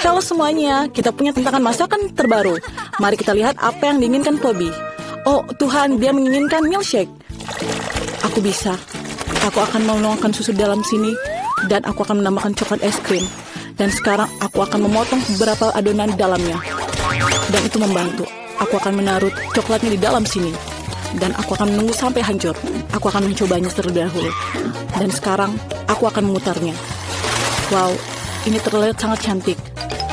Halo semuanya, kita punya tantangan masakan terbaru. Mari kita lihat apa yang diinginkan Pobi. Oh Tuhan, dia menginginkan milkshake. Aku bisa. Aku akan menuangkan susu dalam sini, dan aku akan menambahkan coklat es krim. Dan sekarang aku akan memotong beberapa adonan di dalamnya. Dan itu membantu. Aku akan menaruh coklatnya di dalam sini. Dan aku akan menunggu sampai hancur. Aku akan mencobanya terlebih dahulu. Dan sekarang aku akan memutarnya. Wow, ini terlihat sangat cantik.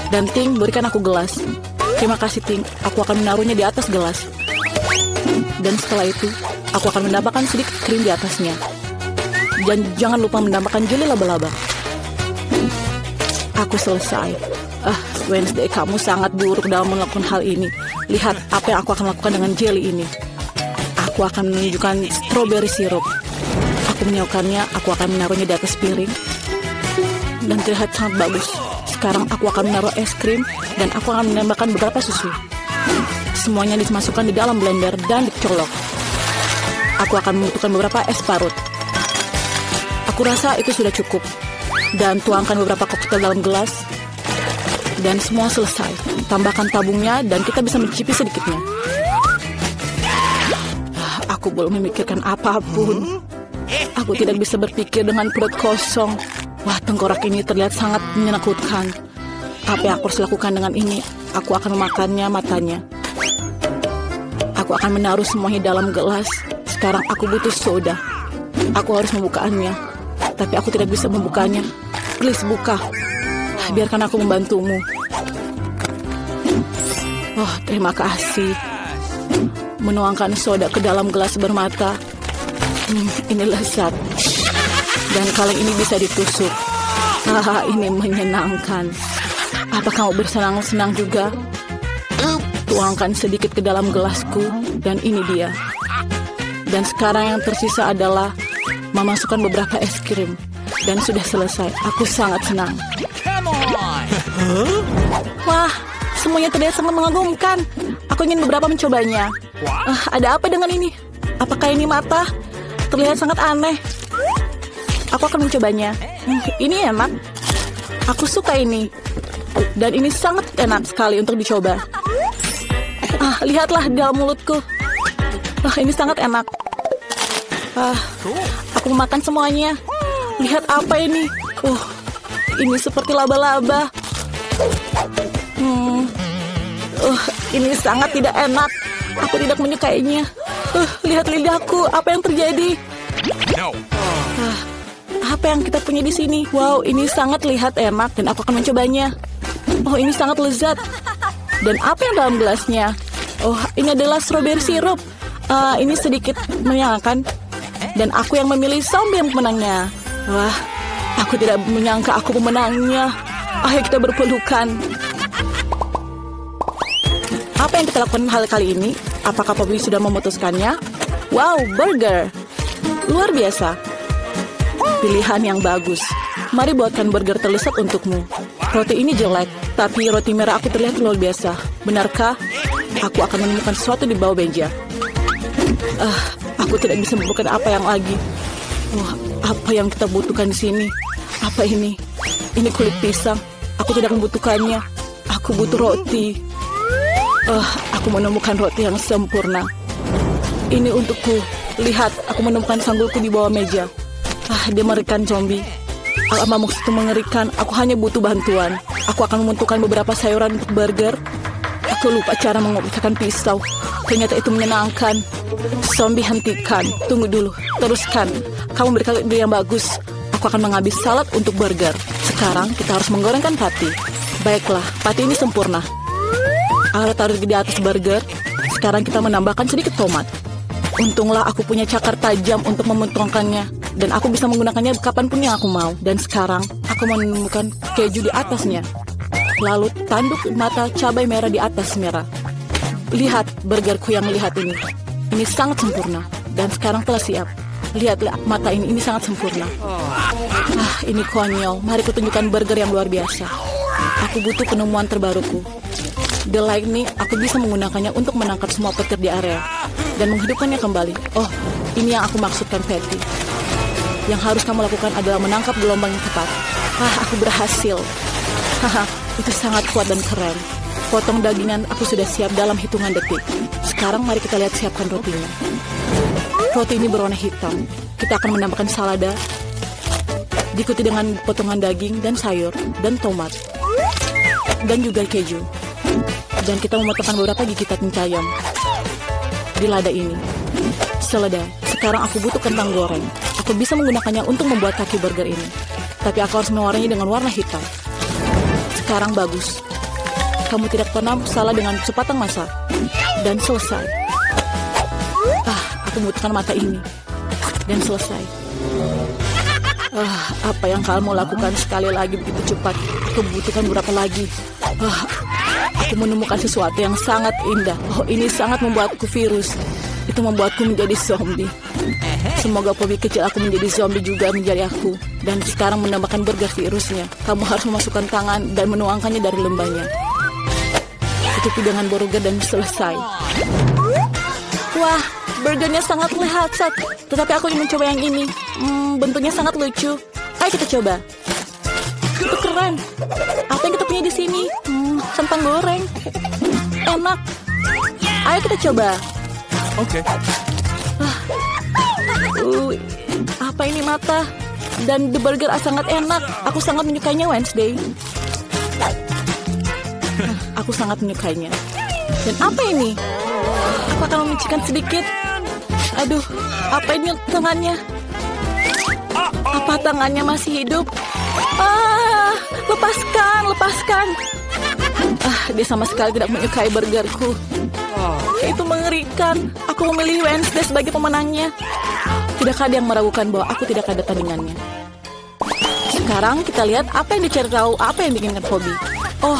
Dan Ting, berikan aku gelas. Terima kasih Ting, aku akan menaruhnya di atas gelas. Dan setelah itu, aku akan menambahkan sedikit krim di atasnya. Dan jangan lupa menambahkan jeli laba-laba. Aku selesai. Wednesday, kamu sangat buruk dalam melakukan hal ini. Lihat apa yang aku akan lakukan dengan jeli ini. Aku akan menunjukkan strawberry syrup. Aku menyiapkannya, aku akan menaruhnya di atas piring. Dan terlihat sangat bagus. Sekarang aku akan menaruh es krim dan aku akan menambahkan beberapa susu. Semuanya dimasukkan di dalam blender dan dicolok. Aku akan membutuhkan beberapa es parut. Aku rasa itu sudah cukup. Dan tuangkan beberapa koktail dalam gelas. Dan semua selesai. Tambahkan tabungnya dan kita bisa mencicipi sedikitnya. Aku belum memikirkan apapun. Aku tidak bisa berpikir dengan perut kosong. Wah, tengkorak ini terlihat sangat menakutkan. Apa yang aku harus lakukan dengan ini? Aku akan memakannya matanya. Aku akan menaruh semuanya dalam gelas. Sekarang aku butuh soda. Aku harus membukaannya. Tapi aku tidak bisa membukanya. Please buka. Biarkan aku membantumu. Oh, terima kasih. Menuangkan soda ke dalam gelas bermata. Ini lezat. Dan kaleng ini bisa ditusuk. Ini menyenangkan. Apa kamu bersenang-senang juga? Tuangkan sedikit ke dalam gelasku. Dan ini dia. Dan sekarang yang tersisa adalah memasukkan beberapa es krim. Dan sudah selesai. Aku sangat senang. Wah, semuanya terlihat sangat mengagumkan. Aku ingin beberapa mencobanya. Ada apa dengan ini? Apakah ini mata? Terlihat sangat aneh. Aku akan mencobanya. Ini enak. Aku suka ini. Dan ini sangat enak sekali untuk dicoba. Lihatlah dalam mulutku. Ini sangat enak. Aku memakan semuanya. Lihat apa ini. Ini seperti laba-laba. Ini sangat tidak enak. Aku tidak menyukainya. Lihat lidahku. Apa yang terjadi? Apa yang kita punya di sini? Wow, ini sangat lihat enak dan aku akan mencobanya. Oh, ini sangat lezat. Dan apa yang dalam gelasnya? Oh, ini adalah strawberry syrup. Ini sedikit menyenangkan. Dan aku yang memilih zombie yang pemenangnya. Wah, aku tidak menyangka aku pemenangnya. Ayo kita berpelukan. Apa yang kita lakukan kali ini? Apakah Pobi sudah memutuskannya? Wow, burger. Luar biasa. Pilihan yang bagus. Mari buatkan burger terlezat untukmu. Roti ini jelek, tapi roti merah aku terlihat luar biasa. Benarkah? Aku akan menemukan sesuatu di bawah meja. Aku tidak bisa menemukan apa yang lagi. Wah, apa yang kita butuhkan di sini? Apa ini? Ini kulit pisang. Aku tidak membutuhkannya. Aku butuh roti. Aku menemukan roti yang sempurna. Ini untukku. Lihat, aku menemukan sanggulku di bawah meja. Dia mengerikan zombie. Apa maksud itu mengerikan? Aku hanya butuh bantuan. Aku akan membutuhkan beberapa sayuran untuk burger. Aku lupa cara mengoperasikan pisau. Ternyata itu menyenangkan. Zombie, hentikan. Tunggu dulu. Teruskan. Kamu berikan ide yang bagus. Aku akan mengambil salad untuk burger. Sekarang kita harus menggorengkan patty. Baiklah, patty ini sempurna. Aku taruh di atas burger. Sekarang kita menambahkan sedikit tomat. Untunglah aku punya cakar tajam untuk memotongkannya. Dan aku bisa menggunakannya kapanpun yang aku mau. Dan sekarang aku menemukan keju di atasnya. Lalu tanduk mata cabai merah di atas merah. Lihat burgerku yang lihat ini. Ini sangat sempurna. Dan sekarang telah siap. Lihatlah mata ini sangat sempurna. Ini konyol. Mari kutunjukkan burger yang luar biasa. Aku butuh penemuan terbaruku. The light ini aku bisa menggunakannya untuk menangkap semua petir di area. Dan menghidupkannya kembali. Oh, ini yang aku maksudkan, Patty. Yang harus kamu lakukan adalah menangkap gelombang yang tepat. Aku berhasil. Itu sangat kuat dan keren. Potong dagingan aku sudah siap dalam hitungan detik. Sekarang mari kita lihat siapkan rotinya. Roti ini berwarna hitam. Kita akan menambahkan salada, diikuti dengan potongan daging dan sayur, dan tomat, dan juga keju. Dan kita memotongkan beberapa gigitan ayam di lada ini. Selesai. Sekarang aku butuh kentang goreng. Aku bisa menggunakannya untuk membuat kaki burger ini. Tapi aku harus mewarnainya dengan warna hitam. Sekarang bagus. Kamu tidak pernah salah dengan sepatang masa. Dan selesai. Aku membutuhkan mata ini. Dan selesai. Apa yang kamu lakukan sekali lagi begitu cepat? Aku membutuhkan berapa lagi? Aku menemukan sesuatu yang sangat indah. Ini sangat membuatku virus. Itu membuatku menjadi zombie. Semoga Pobi kecil aku menjadi zombie juga menjadi aku. Dan sekarang menambahkan burger virusnya. Kamu harus memasukkan tangan dan menuangkannya dari lembahnya. Tutupi dengan burger dan selesai. Wah, burgernya sangat lezat. Tetapi aku ingin mencoba yang ini. Bentuknya sangat lucu. Ayo kita coba. Itu keren. Apa yang kita punya di sini? Kentang goreng. Enak. Ayo kita coba. Oke. Apa ini mata? Dan the burger sangat enak. Aku sangat menyukainya Wednesday. Aku sangat menyukainya. Dan apa ini? Aku akan memicikan sedikit. Aduh, apa ini tangannya? Apa tangannya masih hidup? Lepaskan. Dia sama sekali tidak menyukai burgerku. Itu mengerikan. Aku memilih Wednesday sebagai pemenangnya. Tidakkah ada yang meragukan bahwa aku tidak ada tandingannya? Sekarang kita lihat apa yang dicari tahu, apa yang diinginkan Pobi.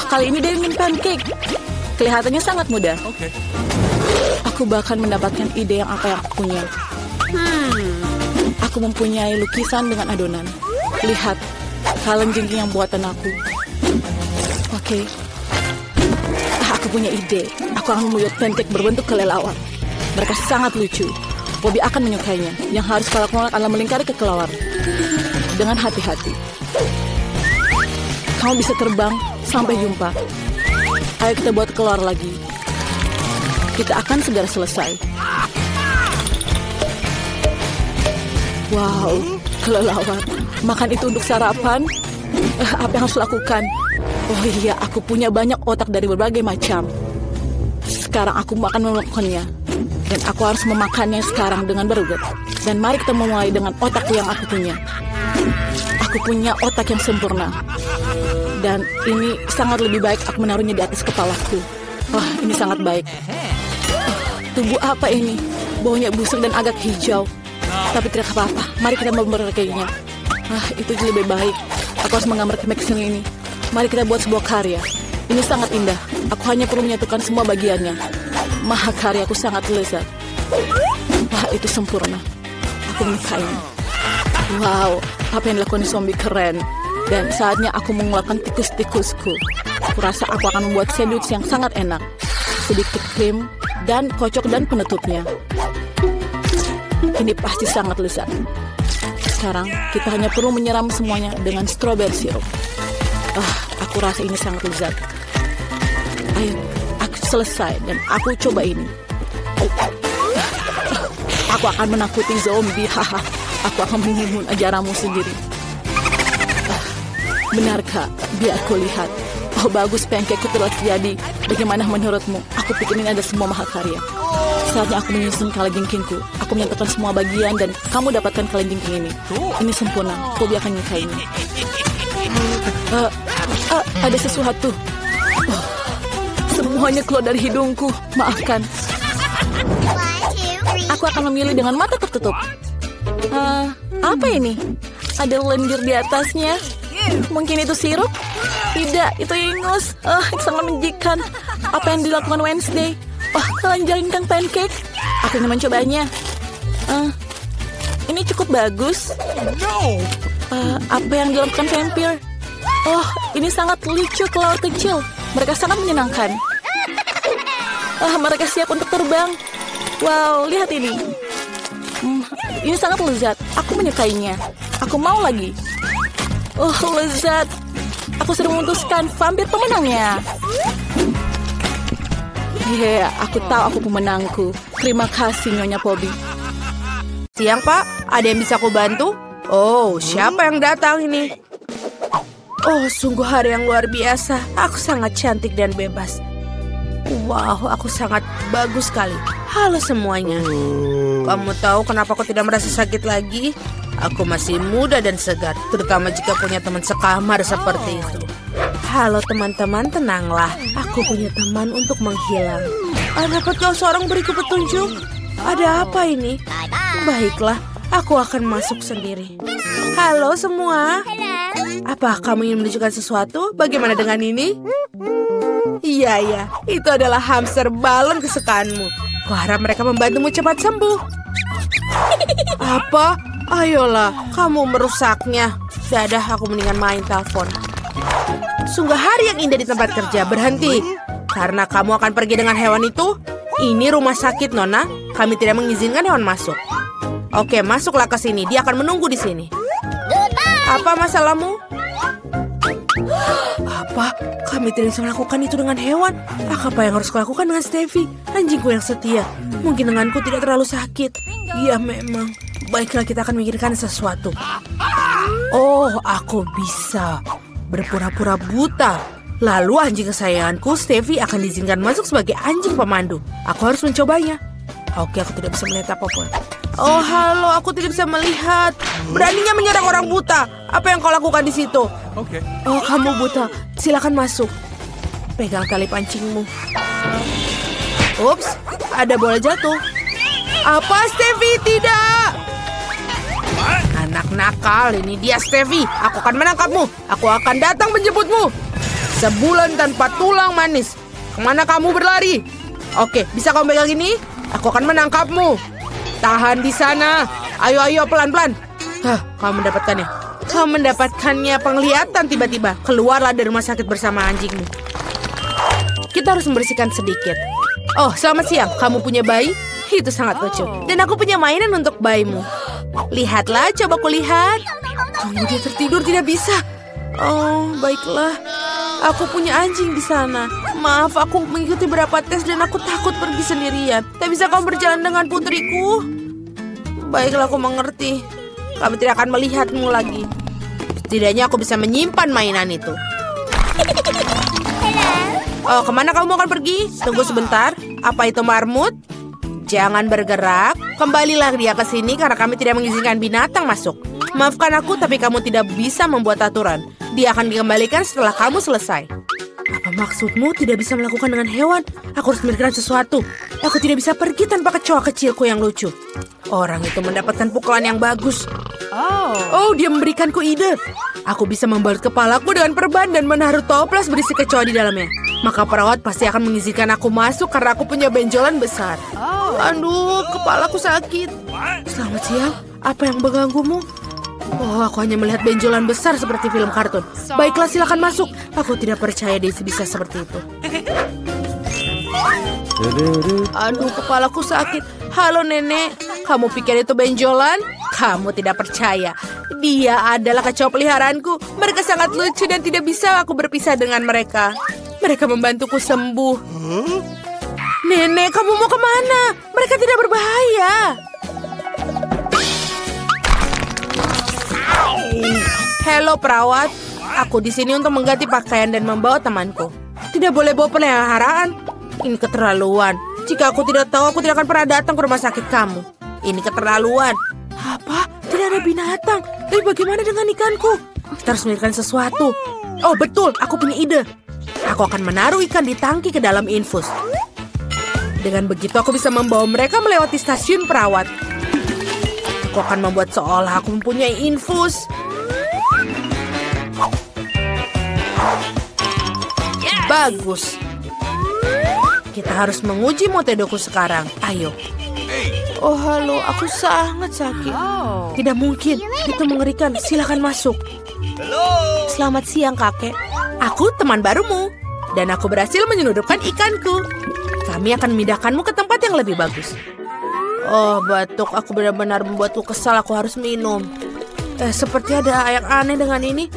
Kali ini dia ingin pancake. Kelihatannya sangat mudah. Okay. Aku bahkan mendapatkan ide yang apa yang aku punya. Aku mempunyai lukisan dengan adonan. Lihat, kaleng-jengking yang buatan aku. Oke. Aku punya ide. Aku akan membuat pancake berbentuk kelelawar. Mereka sangat lucu. Pobi akan menyukainya. Yang harus kau lakukan adalah melingkari ke kelelawar. Dengan hati-hati. Kamu bisa terbang. Sampai jumpa. Ayo kita buat keluar lagi. Kita akan segera selesai. Wow, kelelawar. Makan itu untuk sarapan? Apa yang harus lakukan? Oh iya, aku punya banyak otak dari berbagai macam. Sekarang aku akan melakukannya. Dan aku harus memakannya sekarang dengan burger. Dan mari kita memulai dengan otak yang aku punya. Aku punya otak yang sempurna. Dan ini sangat lebih baik aku menaruhnya di atas kepalaku. Ini sangat baik. Tubuh apa ini? Baunya busuk dan agak hijau. Tapi tidak apa-apa. Mari kita memperkayainya. Itu lebih baik. Aku harus menggambar kemeksin ini. Mari kita buat sebuah karya. Ini sangat indah. Aku hanya perlu menyatukan semua bagiannya. Mahakaryaku sangat lezat. Itu sempurna. Aku menyukainya. Wow, apa yang dilakukan zombie keren. Dan saatnya aku mengeluarkan tikus-tikusku. Aku rasa aku akan membuat sandwich yang sangat enak. Sedikit krim dan kocok dan penutupnya. Ini pasti sangat lezat. Sekarang kita hanya perlu menyiram semuanya dengan strawberry syrup. Aku rasa ini sangat lezat. Ayo, aku selesai dan aku coba ini. Aku akan menakuti zombie. Aku akan menimbun ajaranmu sendiri. Benarkah? Biar aku lihat. Bagus, pancake-ku telah jadi. Bagaimana menurutmu? Aku pikir ini ada semua mahakarya. Saatnya aku menyusun kalajengkingku. Aku menyatukan semua bagian dan kamu dapatkan kalajengking ini. Ini sempurna. Pobi akan menyukainya. Ada sesuatu. Semuanya keluar dari hidungku. Maafkan. Aku akan memilih dengan mata tertutup. Apa ini? Ada lendir di atasnya. Mungkin itu sirup? Tidak, itu ingus. Itu sangat menjijikan. Apa yang dilakukan Wednesday? Kalian jalankan pancake? Aku ingin mencobanya. Ini cukup bagus. Apa yang dilakukan vampire? Ini sangat lucu kelelawar kecil. Mereka sangat menyenangkan. Mereka siap untuk terbang. Wow, lihat ini. Ini sangat lezat. Aku menyukainya. Aku mau lagi. Lezat. Aku sudah memutuskan vampir pemenangnya. Hehe, aku tahu aku pemenangku. Terima kasih Nyonya Pobi. Siang, Pak. Ada yang bisa aku bantu? Oh, siapa yang datang ini? Oh, sungguh hari yang luar biasa. Aku sangat cantik dan bebas. Wow, aku sangat bagus sekali. Halo semuanya. Kamu tahu kenapa aku tidak merasa sakit lagi? Aku masih muda dan segar, terutama jika punya teman sekamar seperti itu. Halo teman-teman, tenanglah. Aku punya teman untuk menghilang. Dapat kau seorang beriku petunjuk? Ada apa ini? Baiklah, aku akan masuk sendiri. Halo semua. Apa kamu ingin menunjukkan sesuatu? Bagaimana dengan ini? Iya, itu adalah hamster balon kesukaanmu. Kuharap mereka membantumu cepat sembuh. Apa? Ayolah, kamu merusaknya. Dadah, aku mendingan main telepon. Sungguh hari yang indah di tempat kerja. Berhenti. Karena kamu akan pergi dengan hewan itu. Ini rumah sakit, Nona. Kami tidak mengizinkan hewan masuk. Oke, masuklah ke sini. Dia akan menunggu di sini. Apa masalahmu? Apa? Kami tidak bisa melakukan itu dengan hewan. Apa yang harus kulakukan dengan Steffi? Anjingku yang setia. Mungkin denganku tidak terlalu sakit. Ya memang. Baiklah, kita akan memikirkan sesuatu. Oh, aku bisa berpura-pura buta. Lalu anjing kesayanganku, Steffi, akan diizinkan masuk sebagai anjing pemandu. Aku harus mencobanya. Oke, aku tidak bisa melihat apapun. Oh, halo, aku tidak bisa melihat. Beraninya menyerang orang buta. Apa yang kau lakukan di situ? Oke. Oh, kamu buta. Silakan masuk. Pegang tali pancingmu. Ups, ada bola jatuh. Apa, Steffi? Tidak. Anak nakal, ini dia Steffi. Aku akan menangkapmu. Aku akan datang menjemputmu. Sebulan tanpa tulang manis. Kemana kamu berlari? Oke, bisa kamu pegang ini? Aku akan menangkapmu. Tahan di sana. Ayo, pelan-pelan. Kamu mendapatkannya. Kamu mendapatkannya penglihatan tiba-tiba. Keluarlah dari rumah sakit bersama anjingmu. Kita harus membersihkan sedikit. Oh, selamat siang. Kamu punya bayi? Itu sangat lucu. Dan aku punya mainan untuk bayimu. Lihatlah, coba kulihat. Oh, dia tertidur, tidak bisa. Oh, baiklah. Aku punya anjing di sana. Maaf, aku mengikuti beberapa tes dan aku takut pergi sendirian. Tak bisa kamu berjalan dengan putriku? Baiklah, aku mengerti. Kami tidak akan melihatmu lagi. Setidaknya aku bisa menyimpan mainan itu. Oh, kemana kamu akan pergi? Tunggu sebentar. Apa itu marmut? Jangan bergerak. Kembalilah dia ke sini karena kami tidak mengizinkan binatang masuk. Maafkan aku, tapi kamu tidak bisa membuat aturan. Dia akan dikembalikan setelah kamu selesai. Apa maksudmu tidak bisa melakukan dengan hewan? Aku harus memikirkan sesuatu. Aku tidak bisa pergi tanpa kecoa kecilku yang lucu. Orang itu mendapatkan pukulan yang bagus. Oh, dia memberikanku ide. Aku bisa membalut kepalaku dengan perban dan menaruh toples berisi kecoa di dalamnya. Maka perawat pasti akan mengizinkan aku masuk karena aku punya benjolan besar. Aduh, kepalaku sakit. Selamat siang. Apa yang mengganggumu? Oh, aku hanya melihat benjolan besar seperti film kartun. Baiklah, silakan masuk. Aku tidak percaya dia bisa seperti itu. Aduh, kepalaku sakit. Halo, Nenek. Kamu pikir itu benjolan? Kamu tidak percaya. Dia adalah kecoa peliharaanku. Mereka sangat lucu dan tidak bisa aku berpisah dengan mereka. Mereka membantuku sembuh. Nenek, kamu mau kemana? Mereka tidak berbahaya. Halo perawat, aku di sini untuk mengganti pakaian dan membawa temanku. Tidak boleh bawa peliharaan. Ini keterlaluan. Jika aku tidak tahu, aku tidak akan pernah datang ke rumah sakit kamu. Ini keterlaluan. Apa? Tidak ada binatang. Tapi bagaimana dengan ikanku? Kita harus memikirkan sesuatu. Oh betul, aku punya ide. Aku akan menaruh ikan di tangki ke dalam infus. Dengan begitu aku bisa membawa mereka melewati stasiun perawat. Aku akan membuat seolah aku mempunyai infus. Bagus. Kita harus menguji metodeku sekarang. Ayo. Oh, halo. Aku sangat sakit. Tidak mungkin. Itu mengerikan. Silakan masuk. Selamat siang, kakek. Aku teman barumu. Dan aku berhasil menyelundupkan ikanku. Kami akan memindahkanmu ke tempat yang lebih bagus. Oh, batuk. Aku benar-benar membuatku kesal. Aku harus minum. Seperti ada yang aneh dengan ini.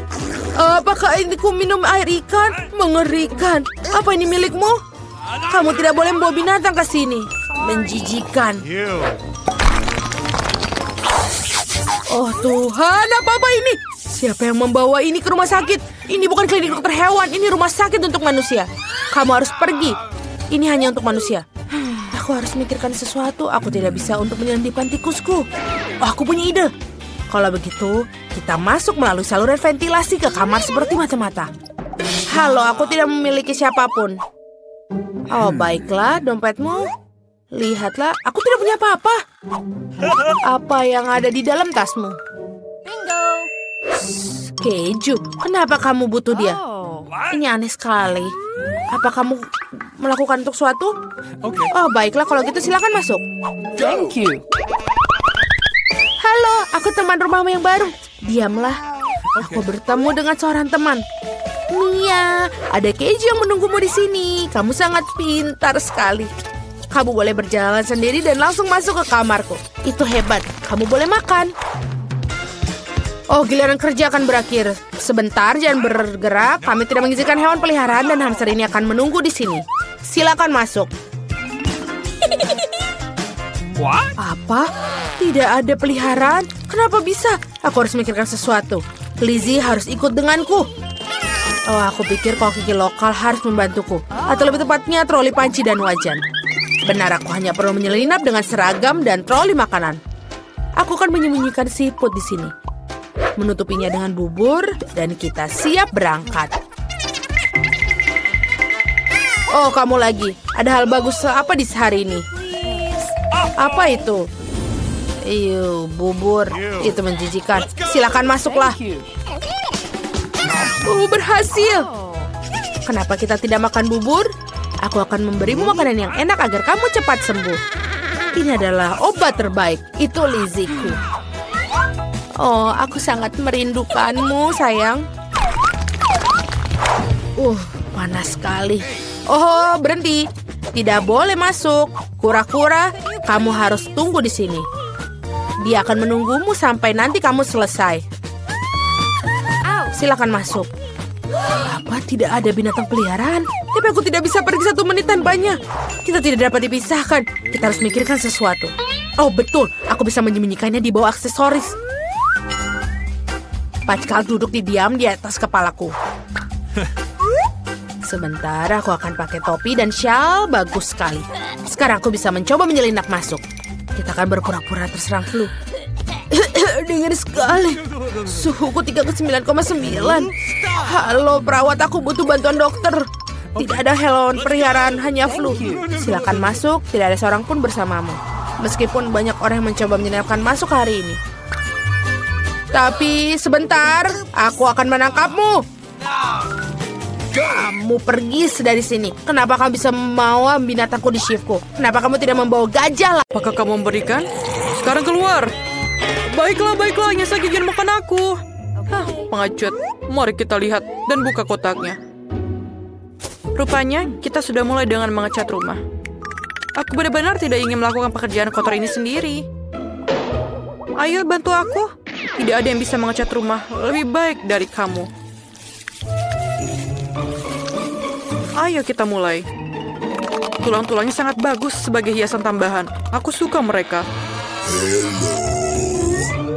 Apakah ini ku minum air ikan? Mengerikan. Apa ini milikmu? Kamu tidak boleh membawa binatang ke sini. Menjijikan. Oh Tuhan, apa ini? Siapa yang membawa ini ke rumah sakit? Ini bukan klinik dokter hewan, ini rumah sakit untuk manusia. Kamu harus pergi. Ini hanya untuk manusia. Aku harus mikirkan sesuatu. Aku tidak bisa untuk menyelundupkan tikusku. Oh, aku punya ide. Kalau begitu, kita masuk melalui saluran ventilasi ke kamar seperti mata-mata. Halo, aku tidak memiliki siapapun. Oh, baiklah, dompetmu. Lihatlah, aku tidak punya apa-apa. Apa yang ada di dalam tasmu? Bingo. Keju, kenapa kamu butuh dia? Ini aneh sekali. Apa kamu melakukan untuk suatu? Oh, baiklah, kalau gitu silakan masuk. Thank you. Halo, aku teman rumahmu yang baru. Diamlah. Aku bertemu dengan seorang teman. Mia, ada keju yang menunggumu di sini. Kamu sangat pintar sekali. Kamu boleh berjalan sendiri dan langsung masuk ke kamarku. Itu hebat. Kamu boleh makan. Oh, giliran kerja akan berakhir. Sebentar, jangan bergerak. Kami tidak mengizinkan hewan peliharaan dan hamster ini akan menunggu di sini. Silakan masuk. What? Apa? Tidak ada peliharaan? Kenapa bisa? Aku harus memikirkan sesuatu. Lizzie harus ikut denganku. Oh, aku pikir koki lokal harus membantuku. Atau lebih tepatnya troli panci dan wajan. Benar, aku hanya perlu menyelinap dengan seragam dan troli makanan. Aku akan menyembunyikan siput di sini. Menutupinya dengan bubur dan kita siap berangkat. Oh, kamu lagi. Ada hal bagus apa di hari ini? Apa itu? Bubur. Itu menjijikan. Silakan masuklah. Berhasil. Kenapa kita tidak makan bubur? Aku akan memberimu makanan yang enak agar kamu cepat sembuh. Ini adalah obat terbaik. Itu Lizzieku. Oh, aku sangat merindukanmu, sayang. Panas sekali. Oh, berhenti. Tidak boleh masuk. Kura-kura, kamu harus tunggu di sini. Dia akan menunggumu sampai nanti kamu selesai. Silakan masuk. Apa tidak ada binatang peliharaan? Tapi aku tidak bisa pergi 1 menit tanpanya. Kita tidak dapat dipisahkan. Kita harus mikirkan sesuatu. Oh, betul. Aku bisa menyembunyikannya di bawah aksesoris. Pascal duduk diam di atas kepalaku. Sebentar, aku akan pakai topi dan syal. Bagus sekali. Sekarang aku bisa mencoba menyelinap masuk. Kita akan berpura-pura terserang flu. Dingin sekali. Suhuku 39,9. Halo, perawat, aku butuh bantuan dokter. Tidak ada hewan peliharaan, hanya flu. Silakan masuk, tidak ada seorang pun bersamamu. Meskipun banyak orang yang mencoba menyelinapkan masuk hari ini. Tapi sebentar, aku akan menangkapmu. Kamu pergi dari sini. Kenapa kamu bisa membawa binatangku di shiftku? Kenapa kamu tidak membawa gajah lah? Apakah kamu memberikan? Sekarang keluar. Baiklah, hanya saja jangan makan aku. Pengecut. Mari kita lihat dan buka kotaknya. Rupanya kita sudah mulai dengan mengecat rumah. Aku benar-benar tidak ingin melakukan pekerjaan kotor ini sendiri. Ayo bantu aku. Tidak ada yang bisa mengecat rumah lebih baik dari kamu. Ayo kita mulai. Tulang-tulangnya sangat bagus sebagai hiasan tambahan. Aku suka mereka.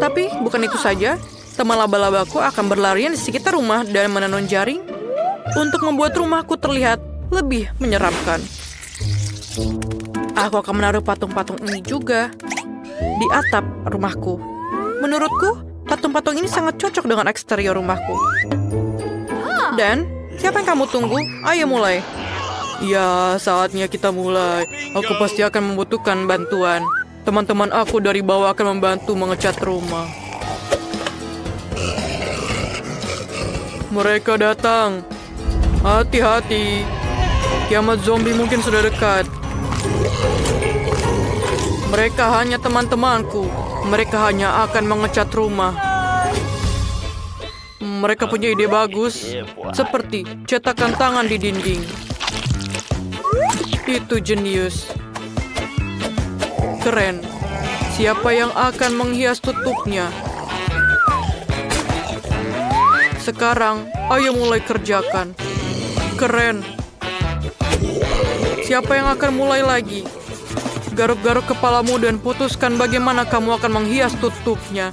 Tapi bukan itu saja. Teman laba-labaku akan berlarian di sekitar rumah dan menenun jaring untuk membuat rumahku terlihat lebih menyeramkan. Aku akan menaruh patung-patung ini juga di atap rumahku. Menurutku, patung-patung ini sangat cocok dengan eksterior rumahku. Dan, siapa yang kamu tunggu? Ayo mulai. Ya, saatnya kita mulai. Aku pasti akan membutuhkan bantuan. Teman-teman aku dari bawah akan membantu mengecat rumah. Mereka datang. Hati-hati. Kiamat zombie mungkin sudah dekat. Mereka hanya teman-temanku. Mereka hanya akan mengecat rumah. Mereka punya ide bagus. Seperti cetakan tangan di dinding. Itu jenius. Keren. Siapa yang akan menghias tutupnya? Sekarang, ayo mulai kerjakan. Keren. Siapa yang akan mulai lagi? Garuk-garuk kepalamu dan putuskan bagaimana kamu akan menghias tutupnya.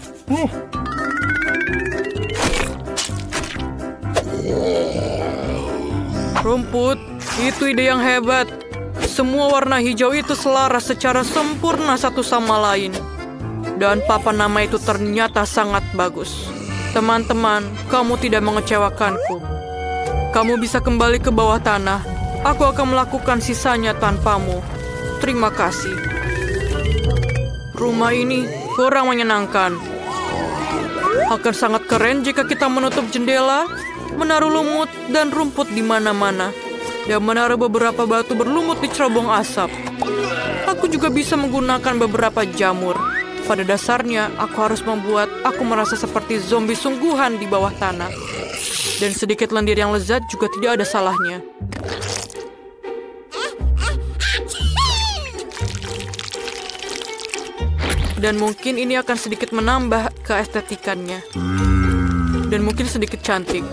Rumput, itu ide yang hebat. Semua warna hijau itu selaras secara sempurna satu sama lain. Dan papan nama itu ternyata sangat bagus. Teman-teman, kamu tidak mengecewakanku. Kamu bisa kembali ke bawah tanah. Aku akan melakukan sisanya tanpamu. Terima kasih. Rumah ini kurang menyenangkan. Akan sangat keren jika kita menutup jendela, menaruh lumut dan rumput di mana-mana, dan menaruh beberapa batu berlumut di cerobong asap. Aku juga bisa menggunakan beberapa jamur. Pada dasarnya, aku harus membuat aku merasa seperti zombie sungguhan di bawah tanah. Dan sedikit lendir yang lezat juga tidak ada salahnya. Dan mungkin ini akan sedikit menambah keestetikannya. Dan mungkin sedikit cantik.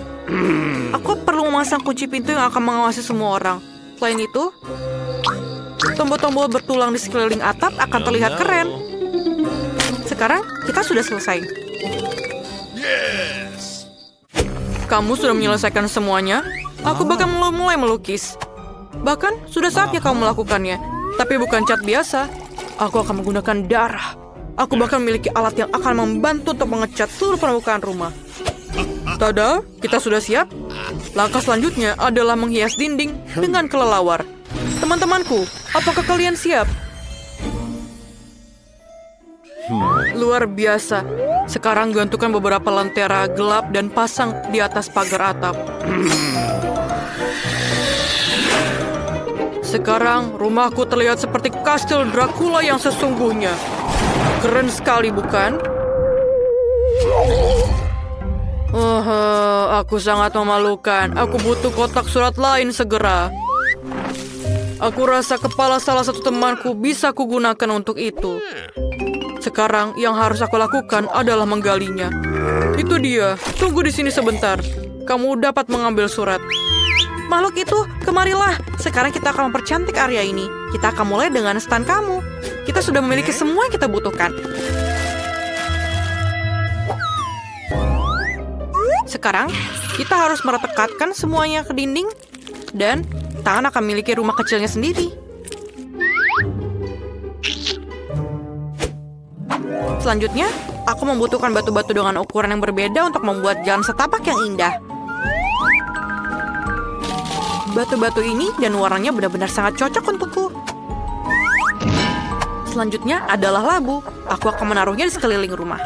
Aku perlu memasang kunci pintu yang akan mengawasi semua orang. Selain itu, tombol-tombol bertulang di sekeliling atap akan terlihat keren. Sekarang kita sudah selesai. Kamu sudah menyelesaikan semuanya? Aku bahkan mulai melukis. Bahkan sudah saatnya kamu melakukannya. Tapi bukan cat biasa. Aku akan menggunakan darah. Aku bahkan memiliki alat yang akan membantu untuk mengecat seluruh permukaan rumah. Tada, kita sudah siap. Langkah selanjutnya adalah menghias dinding dengan kelelawar. Teman-temanku, apakah kalian siap? Luar biasa. Sekarang gantungkan beberapa lentera gelap dan pasang di atas pagar atap. Sekarang rumahku terlihat seperti kastil Dracula yang sesungguhnya. Keren sekali, bukan? Aku sangat memalukan. Aku butuh kotak surat lain segera. Aku rasa kepala salah satu temanku bisa kugunakan untuk itu. Sekarang yang harus aku lakukan adalah menggalinya. Itu dia. Tunggu di sini sebentar. Kamu dapat mengambil surat. Makhluk itu, kemarilah. Sekarang kita akan mempercantik area ini. Kita akan mulai dengan stand kamu. Kita sudah memiliki semua yang kita butuhkan. Sekarang, kita harus meretekatkan semuanya ke dinding. Dan tangan akan memiliki rumah kecilnya sendiri. Selanjutnya, aku membutuhkan batu-batu dengan ukuran yang berbeda untuk membuat jalan setapak yang indah. Batu-batu ini dan warnanya benar-benar sangat cocok untukku. Selanjutnya adalah labu. Aku akan menaruhnya di sekeliling rumah.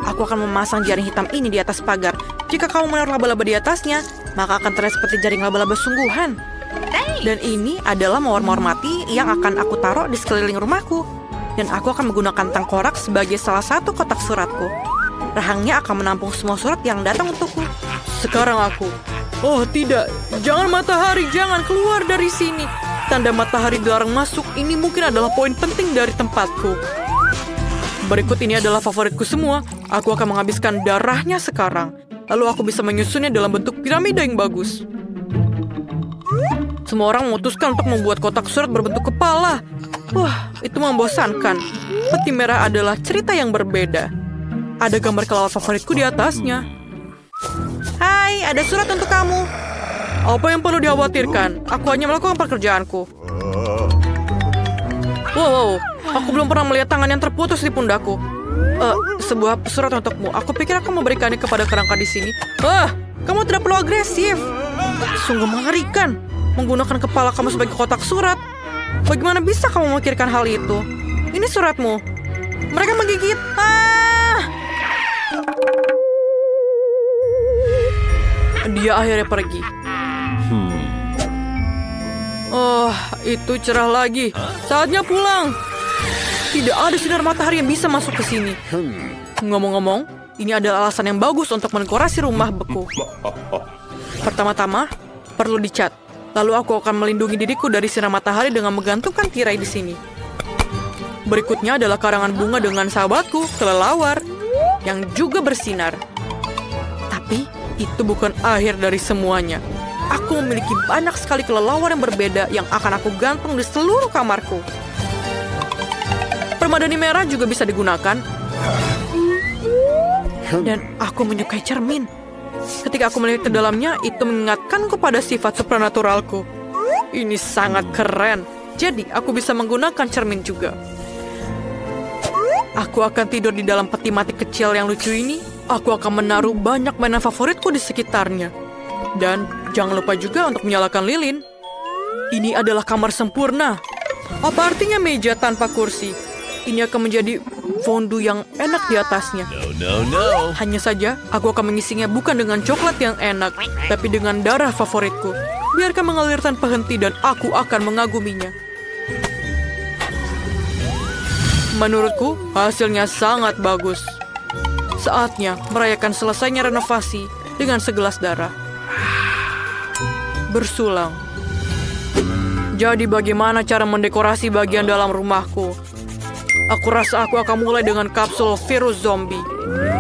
Aku akan memasang jaring hitam ini di atas pagar. Jika kamu menaruh laba-laba di atasnya, maka akan terlihat seperti jaring laba-laba sungguhan. Dan ini adalah mawar-mawar mati yang akan aku taruh di sekeliling rumahku. Dan aku akan menggunakan tengkorak sebagai salah satu kotak suratku. Rahangnya akan menampung semua surat yang datang untukku. Sekarang aku. Oh tidak, jangan matahari, jangan keluar dari sini. Tanda matahari dilarang masuk ini mungkin adalah poin penting dari tempatku. Berikut ini adalah favoritku semua. Aku akan menghabiskan darahnya sekarang. Lalu aku bisa menyusunnya dalam bentuk piramida yang bagus. Semua orang memutuskan untuk membuat kotak surat berbentuk kepala. Wah, itu membosankan. Peti merah adalah cerita yang berbeda. Ada gambar kelelawar favoritku di atasnya. Hai, ada surat untuk kamu. Apa yang perlu dikhawatirkan? Aku hanya melakukan pekerjaanku. Wow, aku belum pernah melihat tangan yang terputus di pundakku. Sebuah surat untukmu. Aku pikir aku memberikannya kepada kerangka di sini. Kamu tidak perlu agresif. Sungguh mengerikan. Menggunakan kepala kamu sebagai kotak surat. Bagaimana bisa kamu memikirkan hal itu? Ini suratmu. Mereka menggigit. Dia akhirnya pergi. Oh, itu cerah lagi. Saatnya pulang. Tidak ada sinar matahari yang bisa masuk ke sini. Ngomong-ngomong, ini adalah alasan yang bagus untuk mendekorasi rumah beku. Pertama-tama, perlu dicat. Lalu aku akan melindungi diriku dari sinar matahari dengan menggantungkan tirai di sini. Berikutnya adalah karangan bunga dengan sahabatku, kelelawar, yang juga bersinar. Tapi, Itu bukan akhir dari semuanya. Aku memiliki banyak sekali kelelawar yang berbeda yang akan aku gantung di seluruh kamarku. Permadani merah juga bisa digunakan. Dan aku menyukai cermin. Ketika aku melihat ke dalamnya, itu mengingatkanku pada sifat supranaturalku. Ini sangat keren. Jadi, aku bisa menggunakan cermin juga. Aku akan tidur di dalam peti mati kecil yang lucu ini. Aku akan menaruh banyak mainan favoritku di sekitarnya. Dan jangan lupa juga untuk menyalakan lilin. Ini adalah kamar sempurna. Apa artinya meja tanpa kursi? Ini akan menjadi fondue yang enak di atasnya. No. Hanya saja, aku akan mengisinya bukan dengan coklat yang enak, tapi dengan darah favoritku. Biarkan mengalir tanpa henti dan aku akan mengaguminya. Menurutku, hasilnya sangat bagus. Saatnya merayakan selesainya renovasi dengan segelas darah. Bersulang. Jadi bagaimana cara mendekorasi bagian dalam rumahku? Aku rasa aku akan mulai dengan kapsul virus zombie.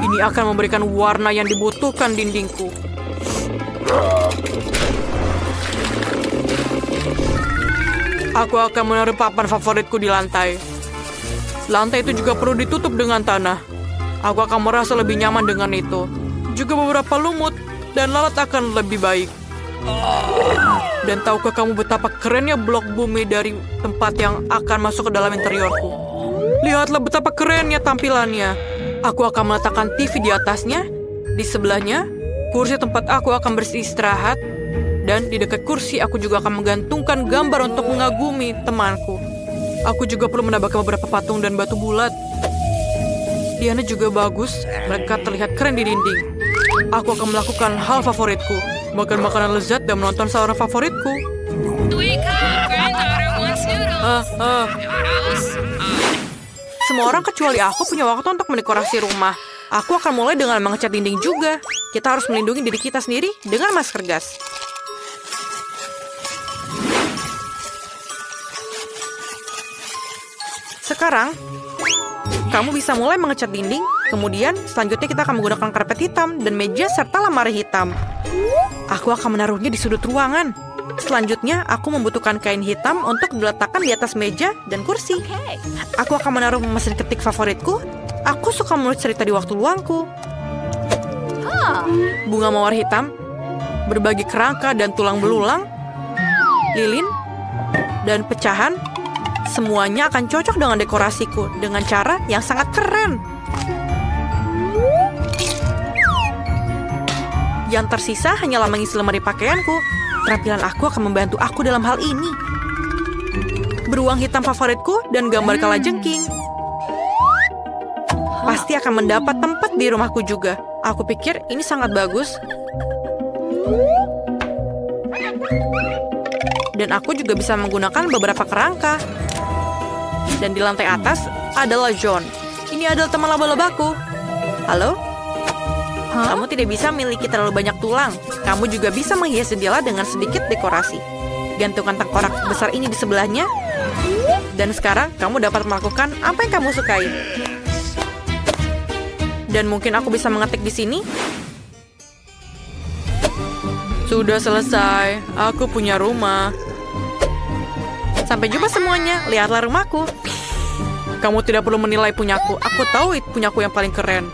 Ini akan memberikan warna yang dibutuhkan dindingku. Aku akan menaruh papan favoritku di lantai. Lantai itu juga perlu ditutup dengan tanah. Aku akan merasa lebih nyaman dengan itu. Juga beberapa lumut dan lalat akan lebih baik. Dan tahukah kamu betapa kerennya blok bumi dari tempat yang akan masuk ke dalam interiorku? Lihatlah betapa kerennya tampilannya. Aku akan meletakkan TV di atasnya. Di sebelahnya, kursi tempat aku akan beristirahat. Dan di dekat kursi, aku juga akan menggantungkan gambar untuk mengagumi temanku. Aku juga perlu menambahkan beberapa patung dan batu bulat. Diana juga bagus. Mereka terlihat keren di dinding. Aku akan melakukan hal favoritku. Makan makanan lezat dan menonton saluran favoritku. Semua orang kecuali aku punya waktu untuk mendekorasi rumah. Aku akan mulai dengan mengecat dinding juga. Kita harus melindungi diri kita sendiri dengan masker gas. Sekarang, kamu bisa mulai mengecat dinding. Kemudian, selanjutnya kita akan menggunakan karpet hitam dan meja serta lemari hitam. Aku akan menaruhnya di sudut ruangan. Selanjutnya, aku membutuhkan kain hitam untuk diletakkan di atas meja dan kursi. Aku akan menaruh mesin ketik favoritku. Aku suka menulis cerita di waktu luangku. Bunga mawar hitam, berbagi kerangka dan tulang belulang, lilin, dan pecahan. Semuanya akan cocok dengan dekorasiku dengan cara yang sangat keren. Yang tersisa hanyalah mengisi lemari pakaianku. Keterampilan aku akan membantu aku dalam hal ini. Beruang hitam favoritku dan gambar kalajengking. Pasti akan mendapat tempat di rumahku juga. Aku pikir ini sangat bagus. Dan aku juga bisa menggunakan beberapa kerangka. Dan di lantai atas adalah John. Ini adalah teman laba-labaku. Halo? Kamu tidak bisa memiliki terlalu banyak tulang. Kamu juga bisa menghias jendela dengan sedikit dekorasi. Gantungkan tengkorak besar ini di sebelahnya. Dan sekarang kamu dapat melakukan apa yang kamu sukai. Dan mungkin aku bisa mengetik di sini. Sudah selesai. Aku punya rumah. Sampai jumpa semuanya. Lihatlah rumahku. Kamu tidak perlu menilai punyaku. Aku tahu punyaku yang paling keren.